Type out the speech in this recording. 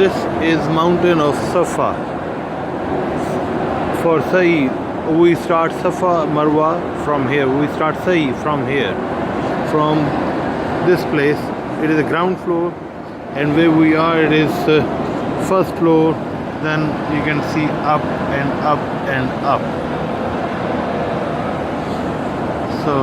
this is mountain of Safa. For Sa'i, we start Safa Marwa from here. We start Sa'i from here, from this place. It is a ground floor, and where we are, it is first floor. Then you can see up and up and up. So